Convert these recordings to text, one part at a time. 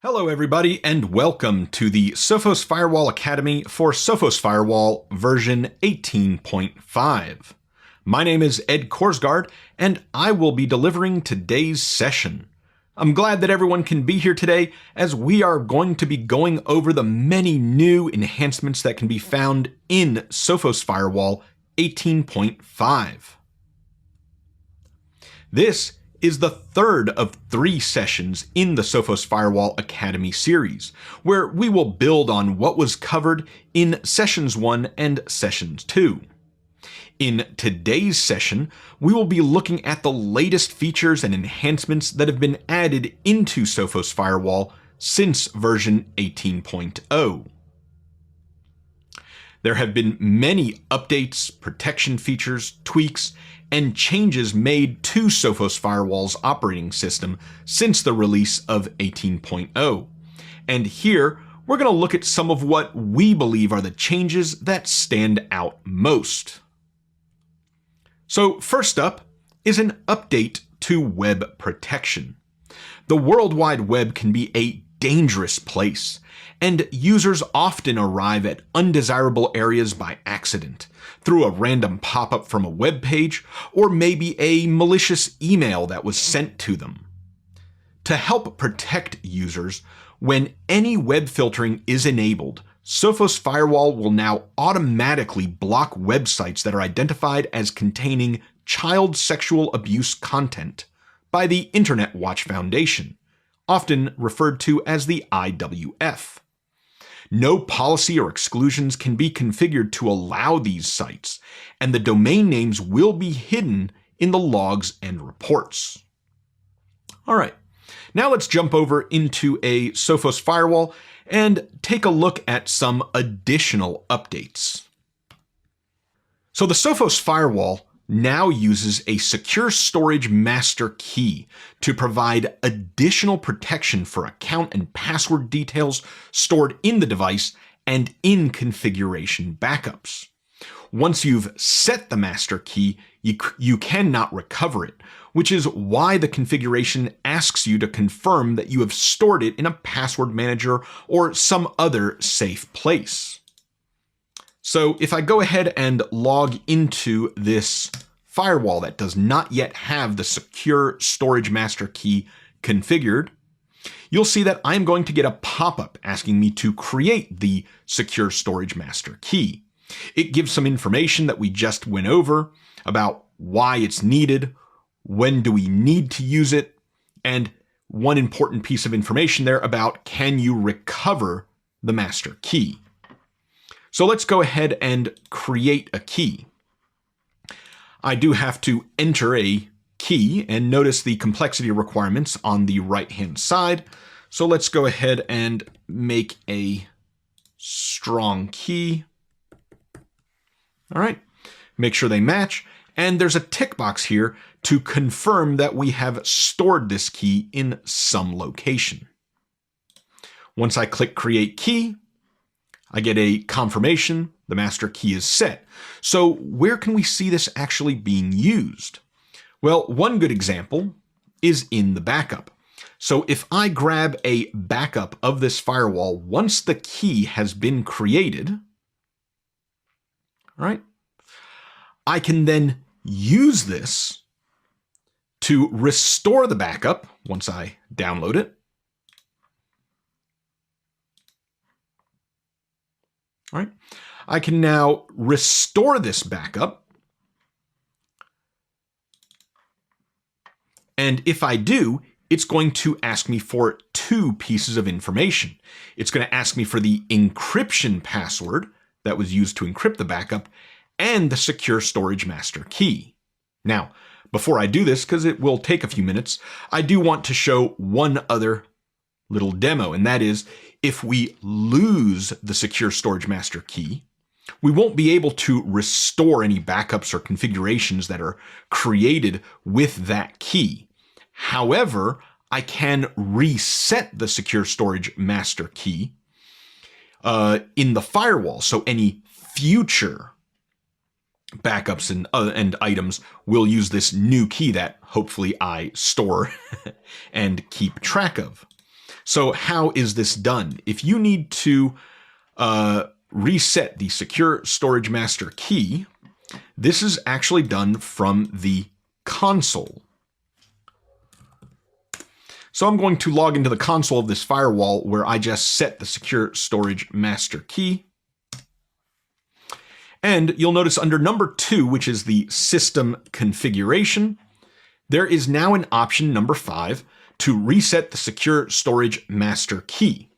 Hello everybody and welcome to the Sophos Firewall Academy for Sophos Firewall version 18.5. My name is Ed Korsgaard and I will be delivering today's session. I'm glad that everyone can be here today as we are going to be going over the many new enhancements that can be found in Sophos Firewall 18.5. This is the third of 3 sessions in the Sophos Firewall Academy series, where we will build on what was covered in Sessions 1 and Sessions 2. In today's session, we will be looking at the latest features and enhancements that have been added into Sophos Firewall since version 18.0. There have been many updates, protection features, tweaks, and changes made to Sophos Firewall's operating system since the release of 18.0. And here, we're going to look at some of what we believe are the changes that stand out most. So first up is an update to web protection. The World Wide Web can be a dangerous place, and users often arrive at undesirable areas by accident, through a random pop-up from a web page, or maybe a malicious email that was sent to them. To help protect users, when any web filtering is enabled, Sophos Firewall will now automatically block websites that are identified as containing child sexual abuse content by the Internet Watch Foundation, often referred to as the IWF. No policy or exclusions can be configured to allow these sites, and the domain names will be hidden in the logs and reports. All right, now let's jump over into a Sophos Firewall and take a look at some additional updates. So the Sophos Firewall now uses a secure storage master key to provide additional protection for account and password details stored in the device and in configuration backups. Once you've set the master key, you cannot recover it, which is why the configuration asks you to confirm that you have stored it in a password manager or some other safe place. So if I go ahead and log into this firewall that does not yet have the secure storage master key configured, you'll see that I'm going to get a pop-up asking me to create the secure storage master key. It gives some information that we just went over about why it's needed, when do we need to use it, and one important piece of information there about can you recover the master key. So let's go ahead and create a key. I do have to enter a key and notice the complexity requirements on the right-hand side. So let's go ahead and make a strong key. All right, make sure they match. And there's a tick box here to confirm that we have stored this key in some location. Once I click Create Key, I get a confirmation the master key is set. So where can we see this actually being used? Well, one good example is in the backup. So if I grab a backup of this firewall once the key has been created, right, I can then use this to restore the backup once I download it. All right. I can now restore this backup. And if I do, it's going to ask me for 2 pieces of information. It's going to ask me for the encryption password that was used to encrypt the backup and the secure storage master key. Now, before I do this, because it will take a few minutes, I do want to show one other little demo, and that is if we lose the secure storage master key, we won't be able to restore any backups or configurations that are created with that key. However, I can reset the secure storage master key in the firewall, so any future backups and items will use this new key that hopefully I store and keep track of. So how is this done? If you need to reset the secure storage master key, this is actually done from the console. So I'm going to log into the console of this firewall where I just set the secure storage master key. And you'll notice under number 2, which is the system configuration, there is now an option, number 5, to reset the secure storage master key.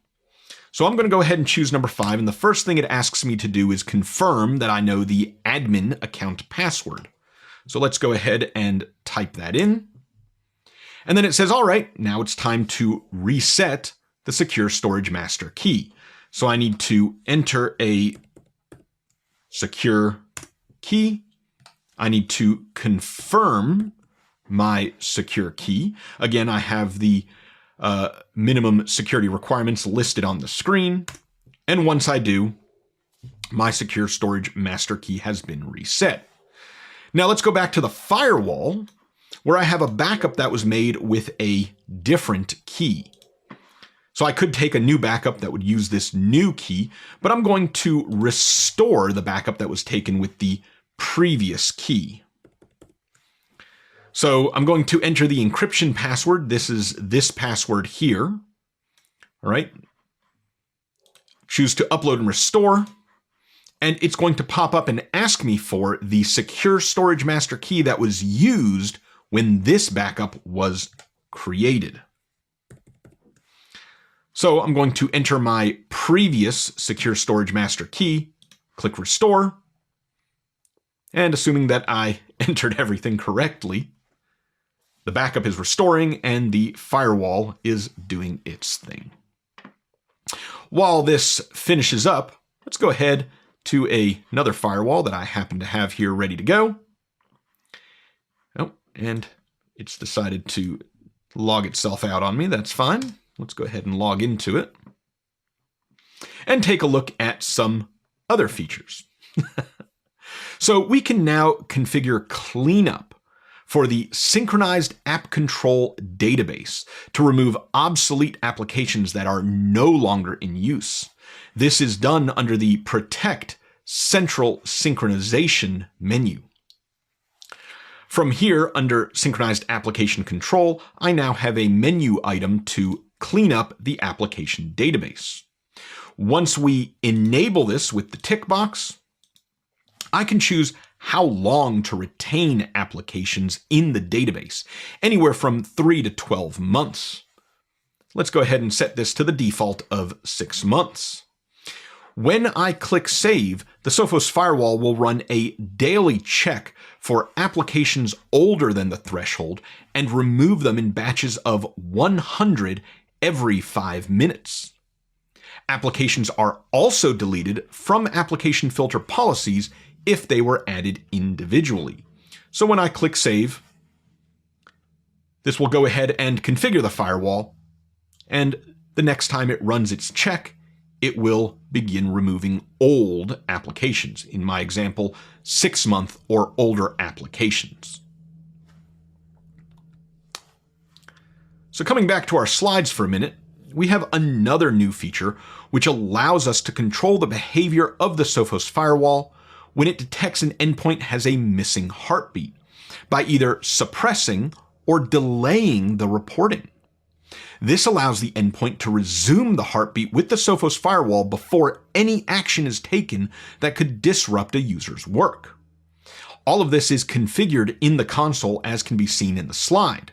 So I'm going to go ahead and choose number 5, and the first thing it asks me to do is confirm that I know the admin account password. So let's go ahead and type that in. And then it says, all right, now it's time to reset the secure storage master key. So I need to enter a secure key. I need to confirm my secure key. Again, I have the minimum security requirements listed on the screen. And once I do, my secure storage master key has been reset. Now let's go back to the firewall where I have a backup that was made with a different key. So I could take a new backup that would use this new key, but I'm going to restore the backup that was taken with the previous key. So I'm going to enter the encryption password. This is this password here. All right. Choose to upload and restore. And it's going to pop up and ask me for the secure storage master key that was used when this backup was created. So I'm going to enter my previous secure storage master key, click restore, and assuming that I entered everything correctly, the backup is restoring and the firewall is doing its thing. While this finishes up, let's go ahead to another firewall that I happen to have here ready to go. Oh, and it's decided to log itself out on me. That's fine. Let's go ahead and log into it and take a look at some other features. So we can now configure cleanup for the synchronized app control database to remove obsolete applications that are no longer in use. This is done under the Protect Central Synchronization menu. From here, under Synchronized Application Control, I now have a menu item to clean up the application database. Once we enable this with the tick box, I can choose how long to retain applications in the database, anywhere from 3 to 12 months. Let's go ahead and set this to the default of 6 months. When I click Save, the Sophos Firewall will run a daily check for applications older than the threshold and remove them in batches of 100 every 5 minutes. Applications are also deleted from application filter policies if they were added individually. So when I click Save, this will go ahead and configure the firewall, and the next time it runs its check, it will begin removing old applications. In my example, 6-month or older applications. So coming back to our slides for a minute, we have another new feature which allows us to control the behavior of the Sophos Firewall when it detects an endpoint has a missing heartbeat by either suppressing or delaying the reporting. This allows the endpoint to resume the heartbeat with the Sophos Firewall before any action is taken that could disrupt a user's work. All of this is configured in the console as can be seen in the slide.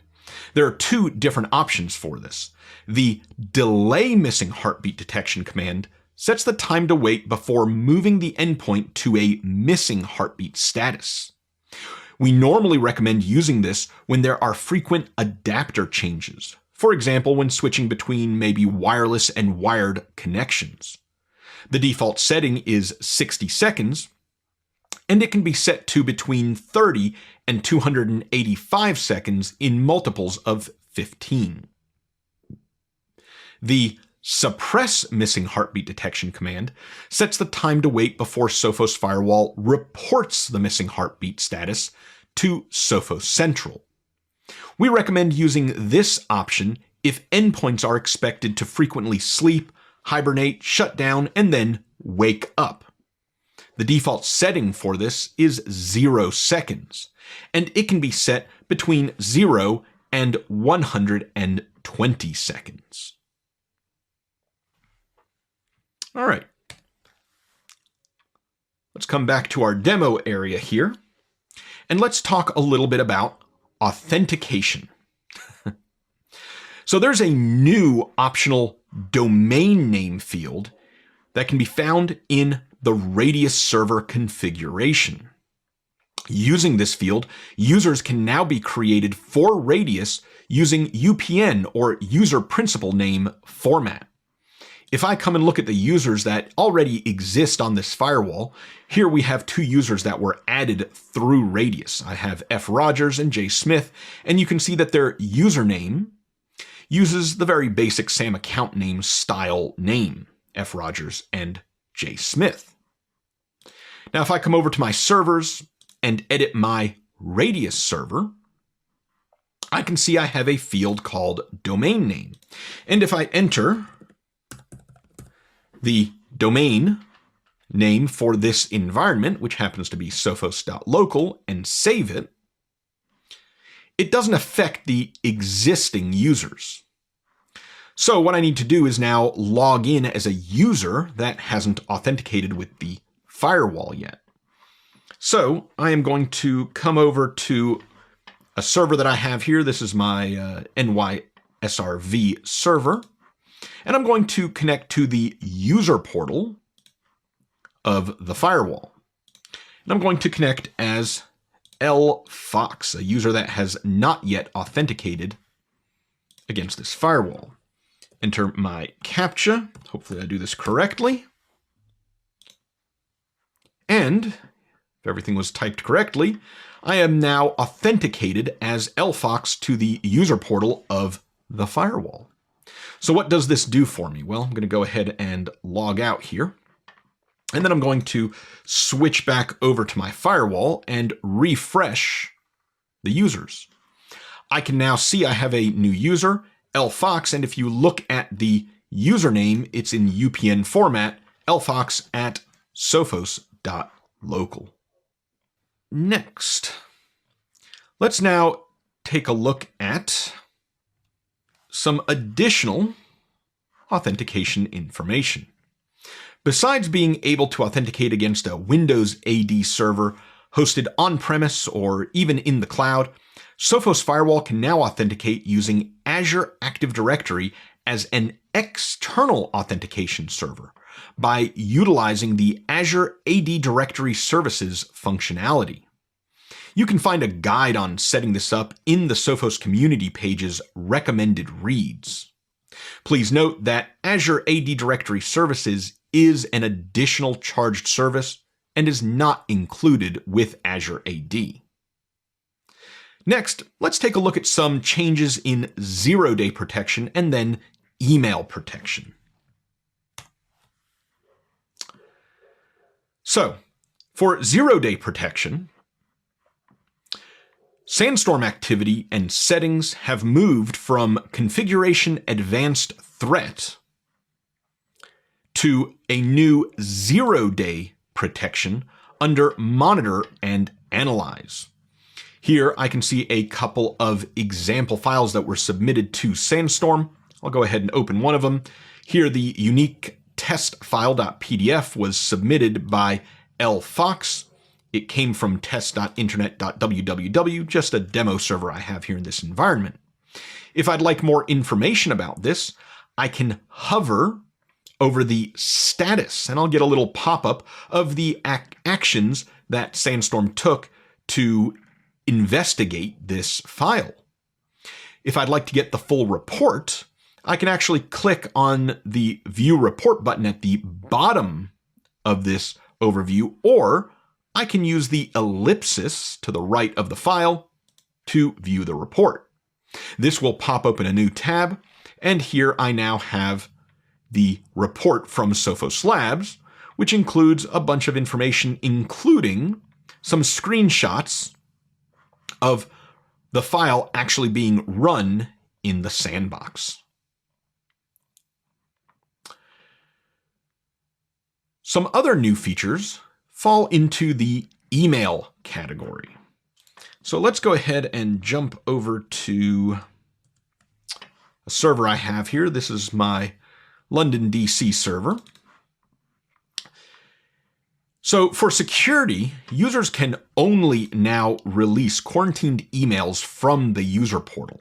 There are 2 different options for this. The delay missing heartbeat detection command sets the time to wait before moving the endpoint to a missing heartbeat status. We normally recommend using this when there are frequent adapter changes. For example, when switching between maybe wireless and wired connections. The default setting is 60 seconds, and it can be set to between 30 and 285 seconds in multiples of 15. The suppress missing heartbeat detection command sets the time to wait before Sophos Firewall reports the missing heartbeat status to Sophos Central. We recommend using this option if endpoints are expected to frequently sleep, hibernate, shut down, and then wake up. The default setting for this is 0 seconds, and it can be set between 0 and 120 seconds. All right. Let's come back to our demo area here, and let's talk a little bit about authentication. So there's a new optional domain name field that can be found in the Radius server configuration. Using this field, users can now be created for Radius using UPN or user principal name format. If I come and look at the users that already exist on this firewall, here we have 2 users that were added through Radius. I have F. Rogers and J. Smith, and you can see that their username uses the very basic SAM account name style name, F. Rogers and J. Smith. Now, if I come over to my servers and edit my Radius server, I can see I have a field called domain name. And if I enter the domain name for this environment, which happens to be sophos.local, and save it, it doesn't affect the existing users. So what I need to do is now log in as a user that hasn't authenticated with the firewall yet. So I am going to come over to a server that I have here. This is my NYSRV server. And I'm going to connect to the user portal of the firewall. And I'm going to connect as LFox, a user that has not yet authenticated against this firewall. Enter my CAPTCHA. Hopefully I do this correctly. And if everything was typed correctly, I am now authenticated as LFox to the user portal of the firewall. So what does this do for me? Well, I'm going to go ahead and log out here. And then I'm going to switch back over to my firewall and refresh the users. I can now see I have a new user, LFox, and if you look at the username, it's in UPN format, lfox@sophos.local. Next, let's now take a look at some additional authentication information. Besides being able to authenticate against a Windows AD server hosted on-premise or even in the cloud, Sophos Firewall can now authenticate using Azure Active Directory as an external authentication server by utilizing the Azure AD Directory Services functionality. You can find a guide on setting this up in the Sophos community page's recommended reads. Please note that Azure AD Directory Services is an additional charged service and is not included with Azure AD. Next, let's take a look at some changes in zero-day protection and then email protection. So, for zero-day protection, Sandstorm activity and settings have moved from Configuration Advanced Threat to a new zero-day protection under Monitor and Analyze. Here I can see a couple of example files that were submitted to Sandstorm. I'll go ahead and open one of them. Here the unique test file.pdf was submitted by LFox. It came from test.internet.www, just a demo server I have here in this environment. If I'd like more information about this, I can hover over the status and I'll get a little pop-up of the actions that Sandstorm took to investigate this file. If I'd like to get the full report, I can actually click on the View Report button at the bottom of this overview, or I can use the ellipsis to the right of the file to view the report. This will pop open a new tab, and here I now have the report from Sophos Labs, which includes a bunch of information, including some screenshots of the file actually being run in the sandbox. Some other new features fall into the email category. So let's go ahead and jump over to a server I have here. This is my London, DC server. So for security, users can only now release quarantined emails from the user portal.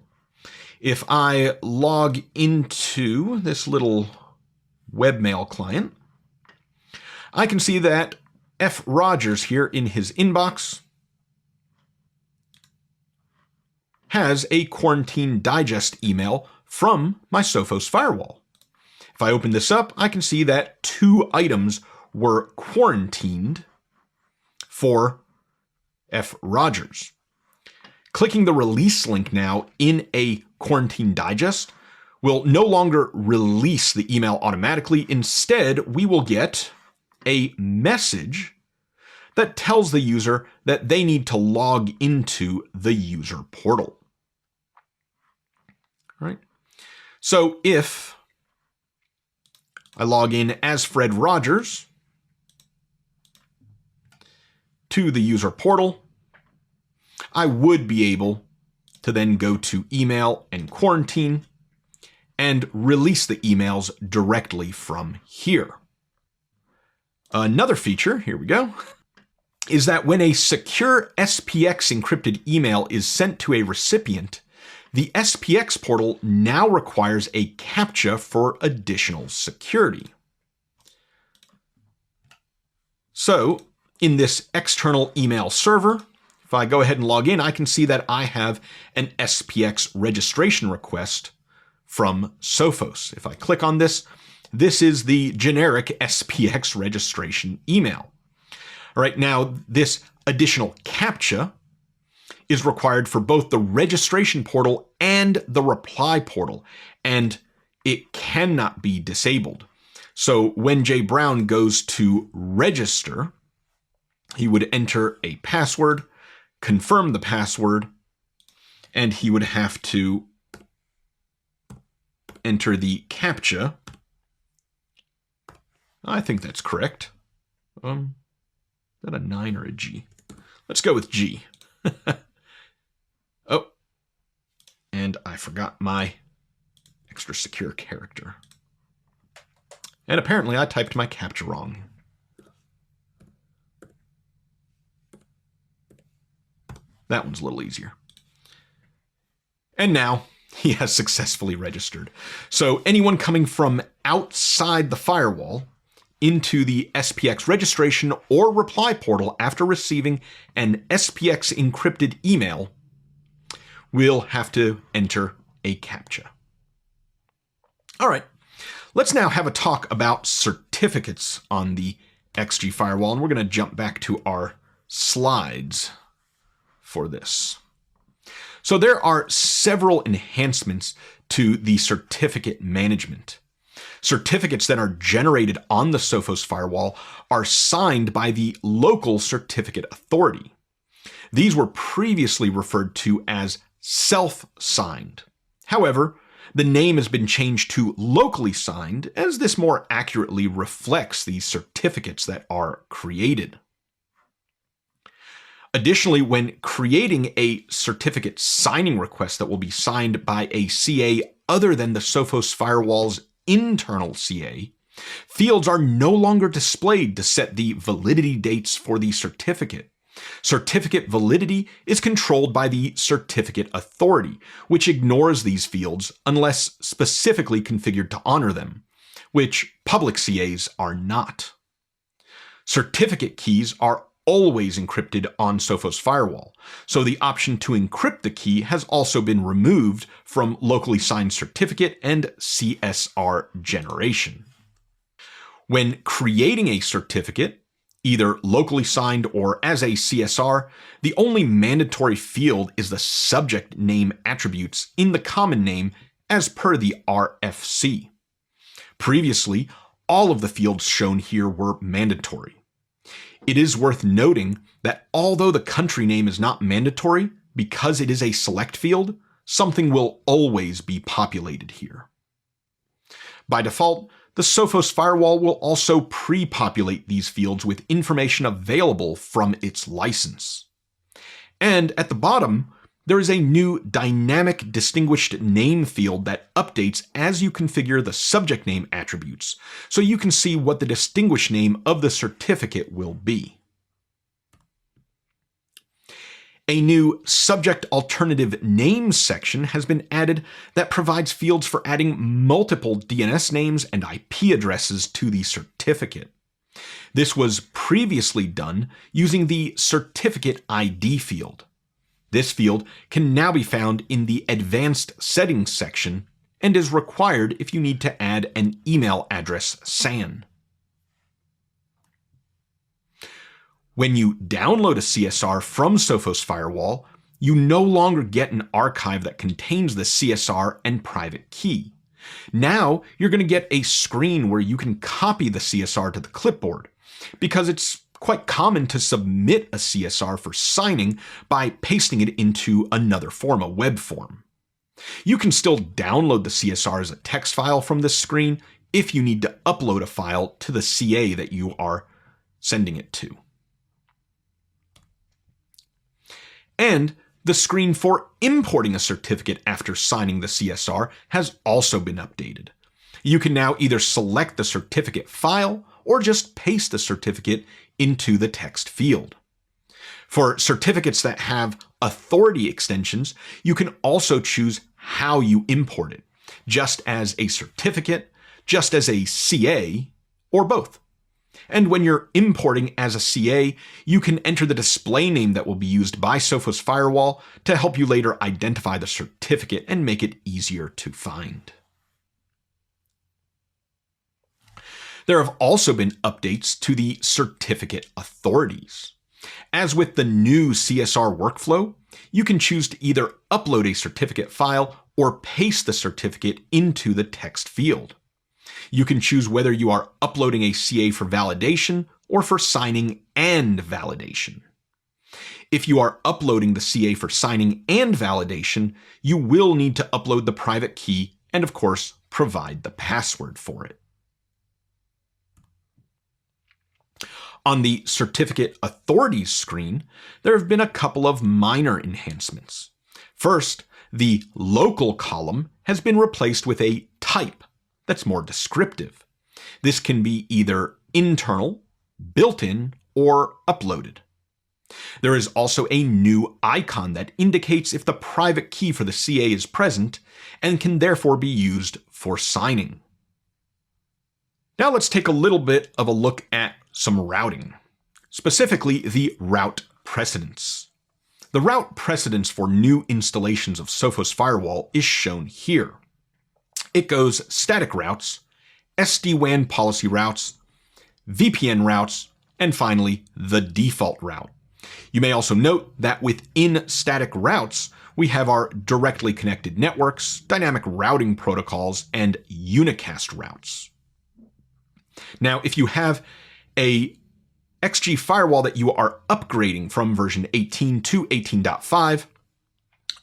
If I log into this little webmail client, I can see that F. Rogers here in his inbox has a quarantine digest email from my Sophos Firewall. If I open this up, I can see that 2 items were quarantined for F. Rogers. Clicking the release link now in a quarantine digest will no longer release the email automatically. Instead, we will get a message that tells the user that they need to log into the user portal. All right. So if I log in as Fred Rogers to the user portal, I would be able to then go to email and quarantine and release the emails directly from here. Another feature, here we go, is that when a secure SPX encrypted email is sent to a recipient, the SPX portal now requires a CAPTCHA for additional security. So in this external email server, if I go ahead and log in, I can see that I have an SPX registration request from Sophos. If I click on this, this is the generic SPX registration email. All right, now this additional CAPTCHA is required for both the registration portal and the reply portal, and it cannot be disabled. So when Jay Brown goes to register, he would enter a password, confirm the password, and he would have to enter the CAPTCHA. I think that's correct. Is that a 9 or a G? Let's go with G. Oh, and I forgot my extra secure character. And apparently I typed my CAPTCHA wrong. That one's a little easier. And now he has successfully registered. So anyone coming from outside the firewall into the SPX registration or reply portal after receiving an SPX encrypted email will have to enter a CAPTCHA. All right, let's now have a talk about certificates on the XG firewall, and we're going to jump back to our slides for this. So there are several enhancements to the certificate management. Certificates that are generated on the Sophos Firewall are signed by the local certificate authority. These were previously referred to as self-signed. However, the name has been changed to locally signed, as this more accurately reflects the certificates that are created. Additionally, when creating a certificate signing request that will be signed by a CA other than the Sophos Firewall's internal CA, fields are no longer displayed to set the validity dates for the certificate. Certificate validity is controlled by the certificate authority, which ignores these fields unless specifically configured to honor them, which public CAs are not. Certificate keys are always encrypted on Sophos Firewall, so the option to encrypt the key has also been removed from locally signed certificate and CSR generation. When creating a certificate, either locally signed or as a CSR, the only mandatory field is the subject name attributes in the common name as per the RFC. Previously, all of the fields shown here were mandatory. It is worth noting that although the country name is not mandatory because it is a select field, something will always be populated here. By default, the Sophos Firewall will also pre-populate these fields with information available from its license. And at the bottom, there is a new dynamic distinguished name field that updates as you configure the subject name attributes, so you can see what the distinguished name of the certificate will be. A new subject alternative name section has been added that provides fields for adding multiple DNS names and IP addresses to the certificate. This was previously done using the certificate ID field. This field can now be found in the Advanced Settings section and is required if you need to add an email address SAN. When you download a CSR from Sophos Firewall, you no longer get an archive that contains the CSR and private key. Now you're going to get a screen where you can copy the CSR to the clipboard, because it's quite common to submit a CSR for signing by pasting it into another form, a web form. You can still download the CSR as a text file from this screen if you need to upload a file to the CA that you are sending it to. And the screen for importing a certificate after signing the CSR has also been updated. You can now either select the certificate file or just paste the certificate into the text field. For certificates that have authority extensions, you can also choose how you import it, just as a certificate, just as a CA, or both. And when you're importing as a CA, you can enter the display name that will be used by Sophos Firewall to help you later identify the certificate and make it easier to find. There have also been updates to the certificate authorities. As with the new CSR workflow, you can choose to either upload a certificate file or paste the certificate into the text field. You can choose whether you are uploading a CA for validation or for signing and validation. If you are uploading the CA for signing and validation, you will need to upload the private key and, of course, provide the password for it. On the Certificate Authorities screen, there have been a couple of minor enhancements. First, the local column has been replaced with a type that's more descriptive. This can be either internal, built-in, or uploaded. There is also a new icon that indicates if the private key for the CA is present and can therefore be used for signing. Now let's take a little bit of a look at some routing, specifically the route precedence. The route precedence for new installations of Sophos Firewall is shown here. It goes static routes, SD-WAN policy routes, VPN routes, and finally the default route. You may also note that within static routes, we have our directly connected networks, dynamic routing protocols, and unicast routes. Now, if you have a XG firewall that you are upgrading from version 18 to 18.5,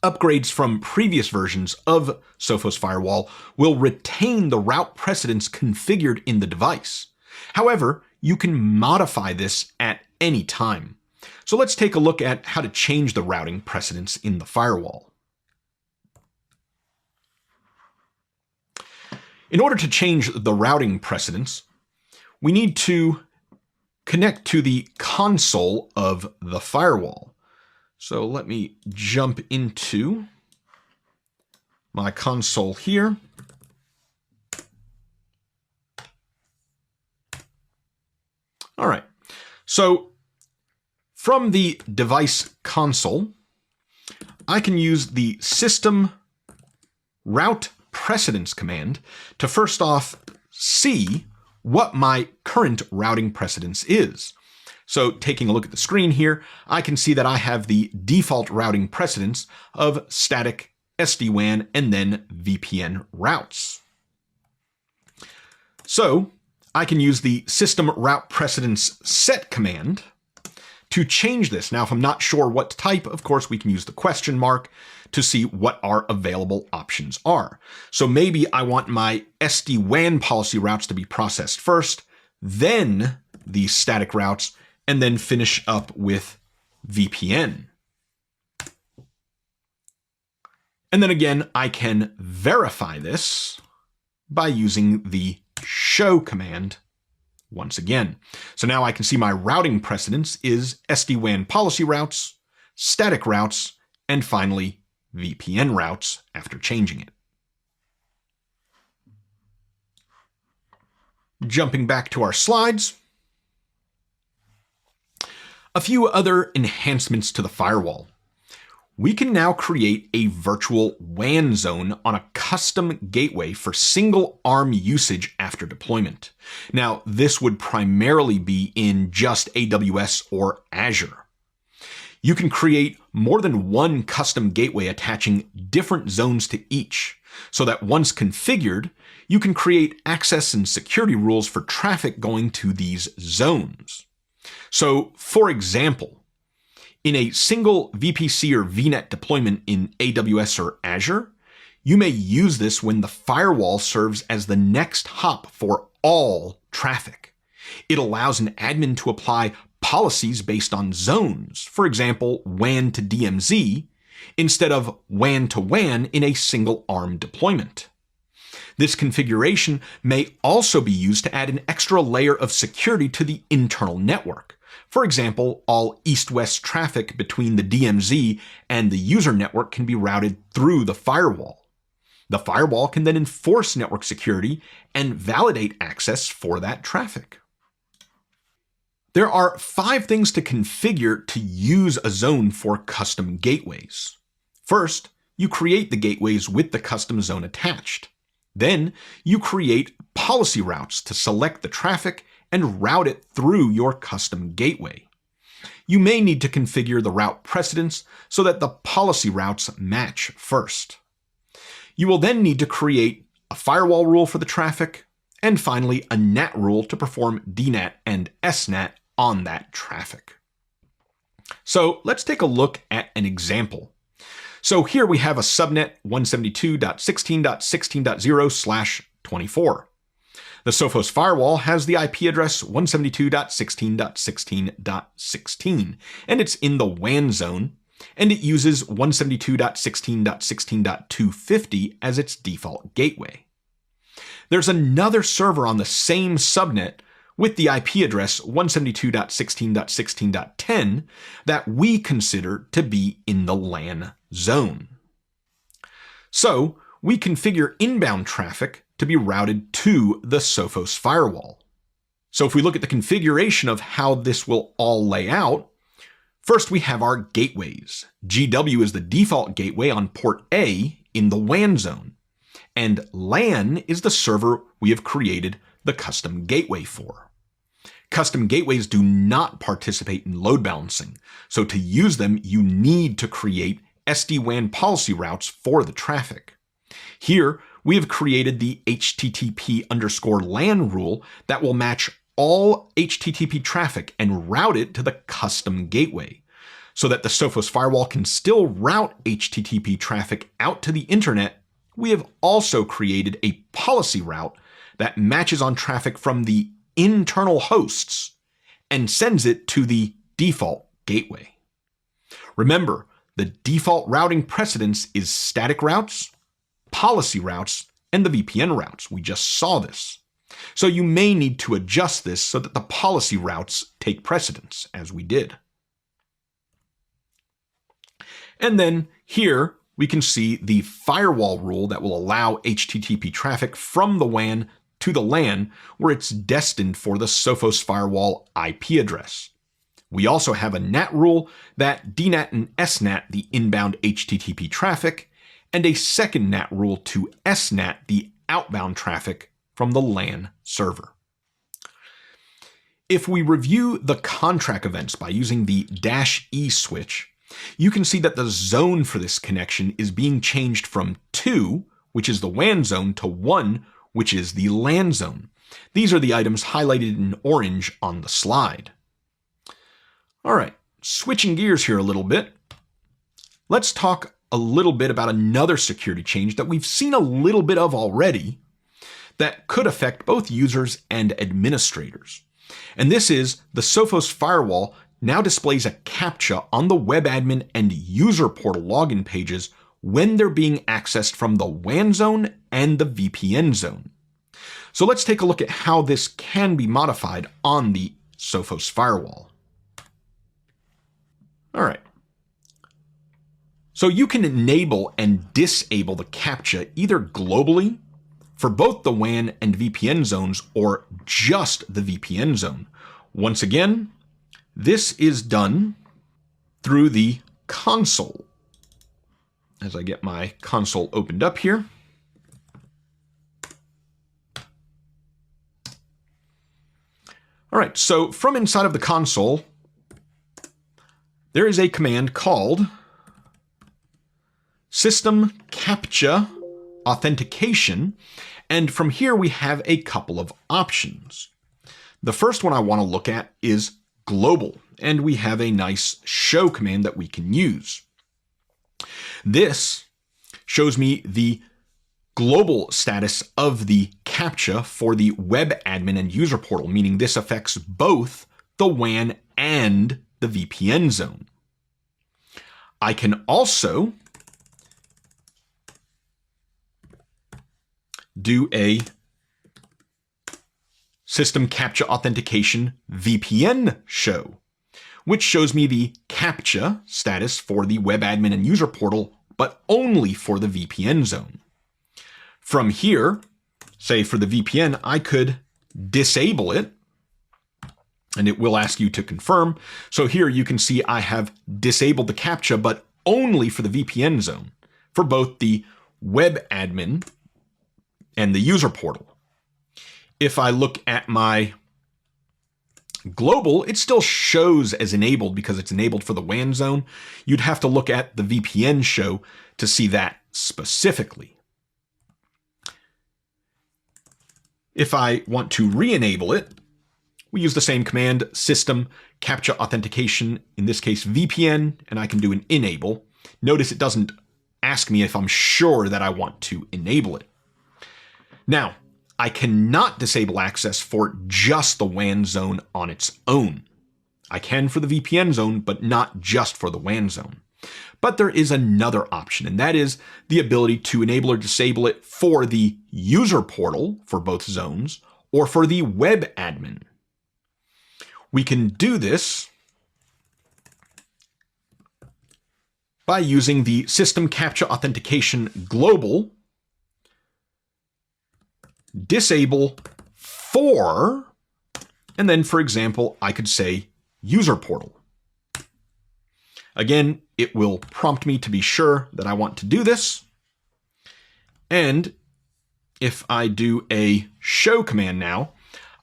upgrades from previous versions of Sophos Firewall will retain the route precedence configured in the device. However, you can modify this at any time. So let's take a look at how to change the routing precedence in the firewall. In order to change the routing precedence, we need to connect to the console of the firewall. So let me jump into my console here. All right, so from the device console, I can use the system route precedence command to first off see what my current routing precedence is. So taking a look at the screen here, I can see that I have the default routing precedence of static, SD-WAN, and then VPN routes. So I can use the system route precedence set command To change this, now if I'm not sure what to type, of course we can use the question mark to see what our available options are. So maybe I want my SD-WAN policy routes to be processed first, then the static routes, and then finish up with VPN. And then again, I can verify this by using the show command once again. So now I can see my routing precedence is SD-WAN policy routes, static routes, and finally VPN routes after changing it. Jumping back to our slides, a few other enhancements to the firewall. We can now create a virtual WAN zone on a custom gateway for single ARM usage after deployment. Now, this would primarily be in just AWS or Azure. You can create more than one custom gateway attaching different zones to each, so that once configured, you can create access and security rules for traffic going to these zones. So, for example, in a single VPC or VNet deployment in AWS or Azure, you may use this when the firewall serves as the next hop for all traffic. It allows an admin to apply policies based on zones, for example, WAN to DMZ, instead of WAN to WAN in a single ARM deployment. This configuration may also be used to add an extra layer of security to the internal network. For example, all east-west traffic between the DMZ and the user network can be routed through the firewall. The firewall can then enforce network security and validate access for that traffic. There are 5 things to configure to use a zone for custom gateways. First, you create the gateways with the custom zone attached. Then, you create policy routes to select the traffic and route it through your custom gateway. You may need to configure the route precedence so that the policy routes match first. You will then need to create a firewall rule for the traffic, and finally a NAT rule to perform DNAT and SNAT on that traffic. So let's take a look at an example. So here we have a subnet 172.16.16.0/24. The Sophos Firewall has the IP address 172.16.16.16, and it's in the WAN zone, and it uses 172.16.16.250 as its default gateway. There's another server on the same subnet with the IP address 172.16.16.10 that we consider to be in the LAN zone. So we configure inbound traffic to be routed to the Sophos Firewall. So if we look at the configuration of how this will all lay out, first we have our gateways. GW is the default gateway on port A in the WAN zone, and LAN is the server we have created the custom gateway for. Custom gateways do not participate in load balancing, so to use them you need to create SD-WAN policy routes for the traffic. Here, we have created the HTTP_LAN rule that will match all HTTP traffic and route it to the custom gateway, so that the Sophos Firewall can still route HTTP traffic out to the internet. We have also created a policy route that matches on traffic from the internal hosts and sends it to the default gateway. Remember, the default routing precedence is static routes, policy routes, and the VPN routes. We just saw this. So you may need to adjust this so that the policy routes take precedence, as we did. And then here we can see the firewall rule that will allow HTTP traffic from the WAN to the LAN where it's destined for the Sophos Firewall IP address. We also have a NAT rule that DNAT and SNAT the inbound HTTP traffic, and a second NAT rule to SNAT the outbound traffic from the LAN server. If we review the contract events by using the -E switch, you can see that the zone for this connection is being changed from 2, which is the WAN zone, to 1, which is the LAN zone. These are the items highlighted in orange on the slide. All right, switching gears here a little bit, let's talk a little bit about another security change that we've seen a little bit of already that could affect both users and administrators. And this is the Sophos Firewall now displays a CAPTCHA on the web admin and user portal login pages when they're being accessed from the WAN zone and the VPN zone. So let's take a look at how this can be modified on the Sophos Firewall. All right. So you can enable and disable the CAPTCHA either globally for both the WAN and VPN zones or just the VPN zone. Once again, this is done through the console. As I get my console opened up here. All right, so from inside of the console, there is a command called System CAPTCHA Authentication, and from here we have a couple of options. The first one I want to look at is global, and we have a nice show command that we can use. This shows me the global status of the CAPTCHA for the web admin and user portal, meaning this affects both the WAN and the VPN zone. I can also do a System CAPTCHA Authentication VPN show, which shows me the CAPTCHA status for the web admin and user portal, but only for the VPN zone. From here, say for the VPN, I could disable it, and it will ask you to confirm. So here you can see I have disabled the CAPTCHA, but only for the VPN zone, for both the web admin and the user portal. If I look at my global, it still shows as enabled because it's enabled for the WAN zone. You'd have to look at the VPN show to see that specifically. If I want to re-enable it, we use the same command, System CAPTCHA Authentication, in this case VPN, and I can do an enable. Notice it doesn't ask me if I'm sure that I want to enable it. Now, I cannot disable access for just the WAN zone on its own. I can for the VPN zone, but not just for the WAN zone. But there is another option, and that is the ability to enable or disable it for the user portal for both zones or for the web admin. We can do this by using the System CAPTCHA Authentication Global disable for, and then for example, I could say user portal. Again, it will prompt me to be sure that I want to do this. And if I do a show command now,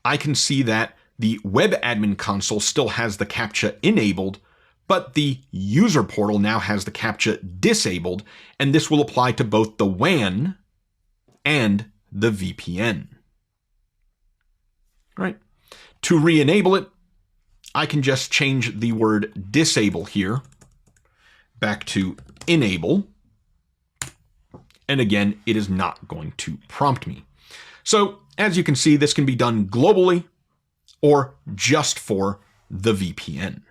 I can see that the web admin console still has the CAPTCHA enabled, but the user portal now has the CAPTCHA disabled, and this will apply to both the WAN and the VPN. Right. To re-enable it, I can just change the word disable here back to enable. And again, it is not going to prompt me. So as you can see, this can be done globally or just for the VPN.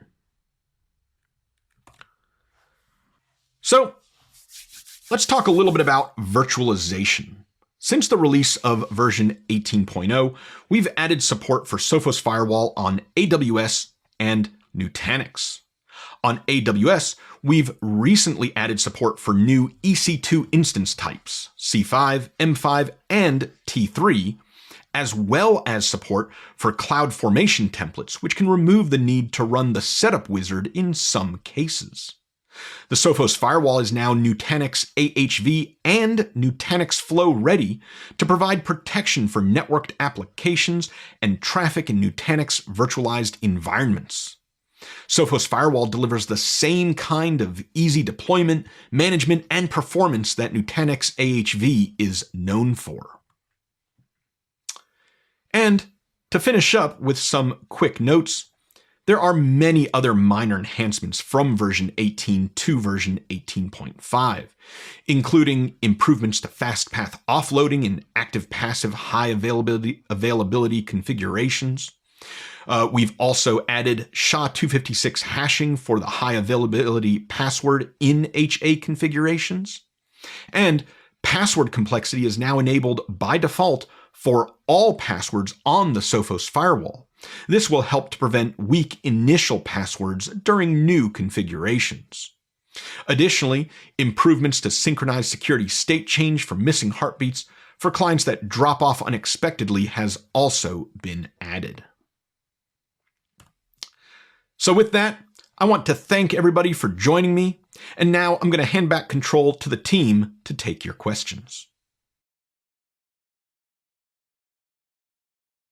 So let's talk a little bit about virtualization. Since the release of version 18.0, we've added support for Sophos Firewall on AWS and Nutanix. On AWS, we've recently added support for new EC2 instance types, C5, M5, and T3, as well as support for CloudFormation templates, which can remove the need to run the setup wizard in some cases. The Sophos Firewall is now Nutanix AHV and Nutanix Flow ready to provide protection for networked applications and traffic in Nutanix virtualized environments. Sophos Firewall delivers the same kind of easy deployment, management, and performance that Nutanix AHV is known for. And to finish up with some quick notes, There are many other minor enhancements from version 18 to version 18.5, including improvements to fast path offloading and active-passive high availability configurations. We've also added SHA-256 hashing for the high availability password in HA configurations. And password complexity is now enabled by default for all passwords on the Sophos Firewall. This will help to prevent weak initial passwords during new configurations. Additionally, improvements to synchronized security state change for missing heartbeats for clients that drop off unexpectedly has also been added. So with that, I want to thank everybody for joining me, and now I'm going to hand back control to the team to take your questions.